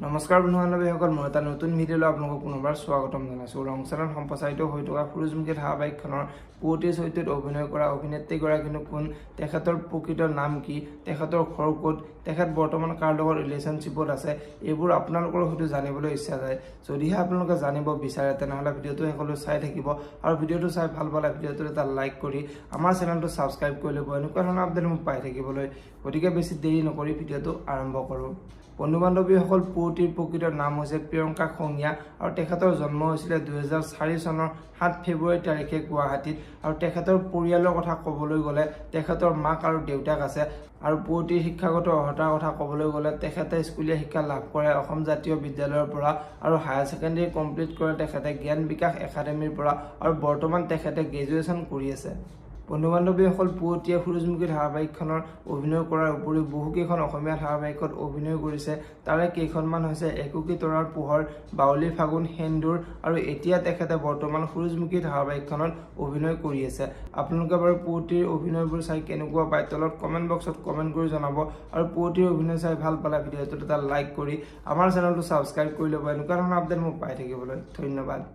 নমস্কাৰ বন্ধু-বান্ধৱীসকল, মই এটা নতুন ভিডিঅ'লৈ আপোনালোকক পুনৰবাৰ স্বাগতম জনাইছোঁ। ৰং চেনেলত সম্প্ৰচাৰিত হৈ থকা সূৰুযমুখী ধাৰাবাহিকখনৰ পুৱতিৰ চৰিত্ৰত অভিনয় কৰা অভিনেত্ৰীগৰাকীনো কোন, তেখেতৰ প্ৰকৃত নাম কি, তেখেতৰ ঘৰ ক'ত, তেখেত বৰ্তমান কাৰ লগত ৰিলেশ্যনশ্বিপত আছে, এইবোৰ আপোনালোকৰ হয়তো জানিবলৈ ইচ্ছা যায়। যদিহে আপোনালোকে জানিব বিচাৰে তেনেহ'লে ভিডিঅ'টো শেষলৈ চাই থাকিব আৰু ভিডিঅ'টো চাই ভাল পালে ভিডিঅ'টোত এটা লাইক কৰি আমাৰ চেনেলটো ছাবস্ক্ৰাইব কৰি ল'ব এনেকুৱা ধৰণৰ আপডেট মোক পাই থাকিবলৈ। গতিকে বেছি দেৰি নকৰি ভিডিঅ'টো আৰম্ভ কৰোঁ। বন্ধু-বান্ধৱীসকল, পুৱতিৰ প্ৰকৃত নাম হৈছে প্ৰিয়ংকা খঙীয়া আৰু তেখেতৰ জন্ম হৈছিলে 2004 চনৰ 7 ফেব্ৰুৱাৰী তাৰিখে গুৱাহাটীত। আৰু তেখেতৰ পৰিয়ালৰ কথা ক'বলৈ গ'লে তেখেতৰ মাক আৰু দেউতাক আছে। আৰু পুৱতিৰ শিক্ষাগত অৰ্হতাৰ কথা ক'বলৈ গ'লে তেখেতে স্কুলীয়া শিক্ষা লাভ কৰে অসম জাতীয় বিদ্যালয়ৰ পৰা আৰু হায়াৰ ছেকেণ্ডেৰী কমপ্লিট কৰে তেখেতে জ্ঞান বিকাশ একাডেমীৰ পৰা আৰু বৰ্তমান তেখেতে গ্ৰেজুৱেশ্যন কৰি আছে। বন্ধু-বান্ধৱীসকল, পুৱতিয়ে সূৰুযমুখী ধাৰাবাহিকখনৰ অভিনয় কৰাৰ উপৰিও বহুকেইখন অসমীয়া ধাৰাবাহিকত অভিনয় কৰিছে। তাৰে কেইখনমান হৈছে একুকী তৰাৰ পোহৰ, বাউলী ফাগুন, সেন্দুৰ আৰু এতিয়া তেখেতে বৰ্তমান সূৰুযমুখী ধাৰাবাহিকখনত অভিনয় কৰি আছে। আপোনালোকে বাৰু পুৱতিৰ অভিনয়বোৰ চাই কেনেকুৱা পায় তলত কমেণ্ট বক্সত কমেণ্ট কৰি জনাব আৰু পুৱতিৰ অভিনয় চাই ভাল পালে ভিডিঅ'টোত এটা লাইক কৰি আমাৰ চেনেলটো ছাবস্ক্ৰাইব কৰি ল'ব এনেকুৱা ধৰণৰ আপডেট মোক পাই থাকিবলৈ। ধন্যবাদ।